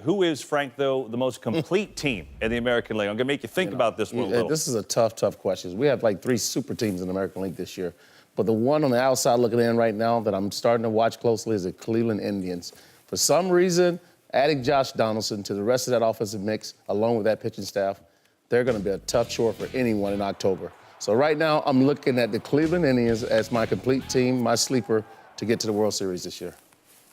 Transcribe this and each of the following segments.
Who is, Frank, though, the most complete team in the American League? I'm going to make you think about this one a little. This is a tough question. We have like 3 super teams in the American League this year. But the one on the outside looking in right now that I'm starting to watch closely is the Cleveland Indians. For some reason, adding Josh Donaldson to the rest of that offensive mix, along with that pitching staff, they're going to be a tough chore for anyone in October. So right now, I'm looking at the Cleveland Indians as my complete team, my sleeper, to get to the World Series this year.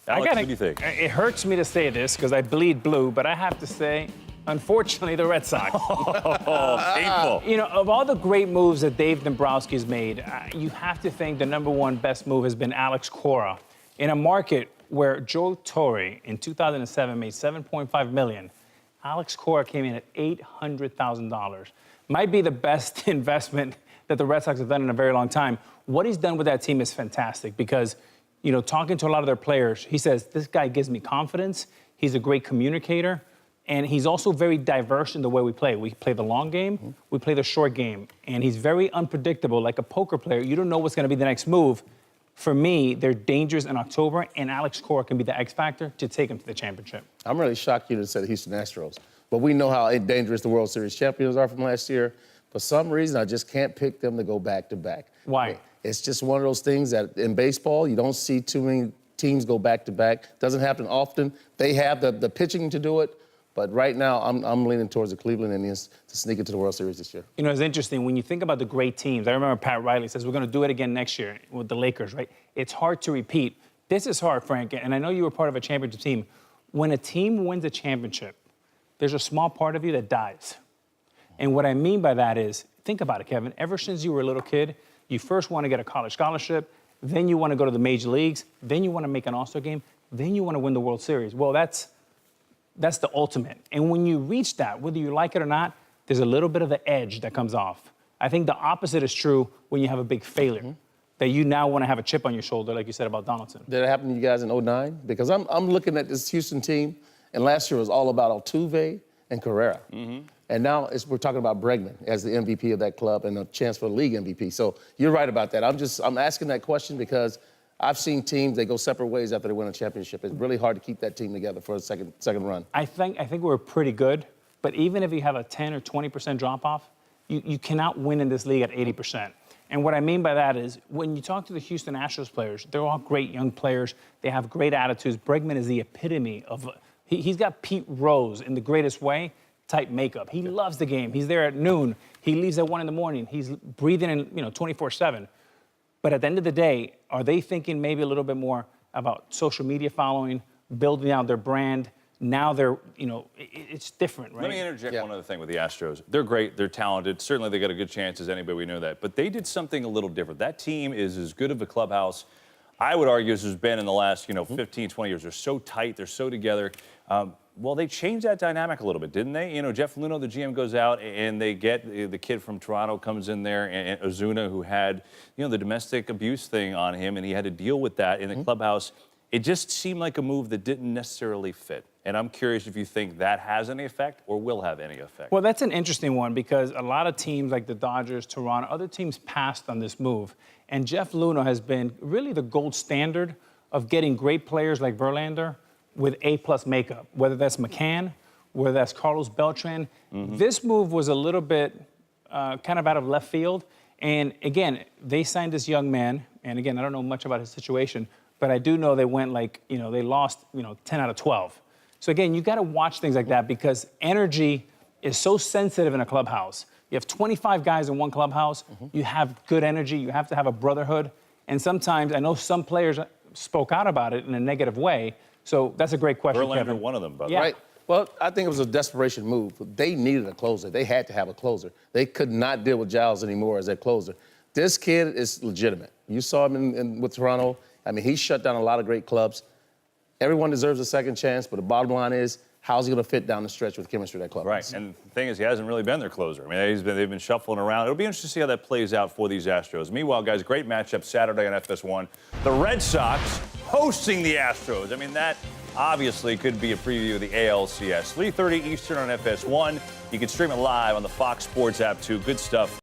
Alex, what do you think? It hurts me to say this because I bleed blue, but I have to say, unfortunately, the Red Sox. Oh, painful. You know, of all the great moves that Dave Dombrowski's made, you have to think the #1 best move has been Alex Cora. In a market where Joe Torre in 2007 made $7.5 million, Alex Cora came in at $800,000. Might be the best investment that the Red Sox have done in a very long time. What he's done with that team is fantastic because, you know, talking to a lot of their players, he says, this guy gives me confidence. He's a great communicator. And he's also very diverse in the way we play. We play the long game, we play the short game. And he's very unpredictable, like a poker player. You don't know what's going to be the next move. For me, they're dangerous in October, and Alex Cora can be the X factor to take him to the championship. I'm really shocked you to say the Houston Astros. But we know how dangerous the World Series champions are from last year. For some reason, I just can't pick them to go back-to-back. Why? It's just one of those things that in baseball, you don't see too many teams go back-to-back. Doesn't happen often. They have the pitching to do it. But right now, I'm leaning towards the Cleveland Indians to sneak into the World Series this year. You know, it's interesting. When you think about the great teams, I remember Pat Riley says, we're going to do it again next year with the Lakers, right? It's hard to repeat. This is hard, Frank, and I know you were part of a championship team. When a team wins a championship, there's a small part of you that dies. And what I mean by that is, think about it, Kevin. Ever since you were a little kid, you first want to get a college scholarship, then you want to go to the major leagues, then you want to make an All-Star game, then you want to win the World Series. Well, that's the ultimate. And when you reach that, whether you like it or not, there's a little bit of the edge that comes off. I think the opposite is true when you have a big failure, that you now want to have a chip on your shoulder, like you said about Donaldson. Did it happen to you guys in '09? Because I'm looking at this Houston team, and last year was all about Altuve and Carrera. And now we're talking about Bregman as the MVP of that club and a chance for the league MVP. So you're right about that. I'm asking that question because I've seen teams, they go separate ways after they win a championship. It's really hard to keep that team together for a second run. I think we're pretty good, but even if you have a 10 or 20% drop-off, you cannot win in this league at 80%. And what I mean by that is when you talk to the Houston Astros players, they're all great young players. They have great attitudes. Bregman is the epitome of, he's got Pete Rose in the greatest way type makeup. He loves the game. He's there at noon. He leaves at 1 in the morning. He's breathing in, 24/7. But at the end of the day, are they thinking maybe a little bit more about social media following, building out their brand? Now they're, it's different, right? Let me interject one other thing with the Astros. They're great. They're talented. Certainly they got a good chance as anybody. We know that. But they did something a little different. That team is as good of a clubhouse, I would argue, as has been in the last, 15, 20 years. They're so tight. They're so together. Well, they changed that dynamic a little bit, didn't they? Jeff Luhnow, the GM, goes out and they get the kid from Toronto comes in there, and Ozuna, who had, the domestic abuse thing on him, and he had to deal with that in the clubhouse. It just seemed like a move that didn't necessarily fit. And I'm curious if you think that has any effect or will have any effect. Well, that's an interesting one because a lot of teams like the Dodgers, Toronto, other teams passed on this move. And Jeff Luhnow has been really the gold standard of getting great players like Verlander with A-plus makeup, whether that's McCann, whether that's Carlos Beltran. This move was a little bit kind of out of left field. And again, they signed this young man. And again, I don't know much about his situation, but I do know they went they lost, 10 out of 12. So again, you got to watch things like that because energy is so sensitive in a clubhouse. You have 25 guys in one clubhouse. You have good energy. You have to have a brotherhood. And sometimes, I know some players spoke out about it in a negative way. So that's a great question, Verlander, Kevin. one of them, by the way. Right. Well, I think it was a desperation move. They needed a closer. They had to have a closer. They could not deal with Giles anymore as their closer. This kid is legitimate. You saw him with Toronto. I mean, he shut down a lot of great clubs. Everyone deserves a second chance, but the bottom line is, how's he going to fit down the stretch with chemistry that club? Right, and the thing is, he hasn't really been their closer. I mean, they've been shuffling around. It'll be interesting to see how that plays out for these Astros. Meanwhile, guys, great matchup Saturday on FS1. The Red Sox hosting the Astros. I mean, that obviously could be a preview of the ALCS. 3:30 Eastern on FS1. You can stream it live on the Fox Sports app, too. Good stuff.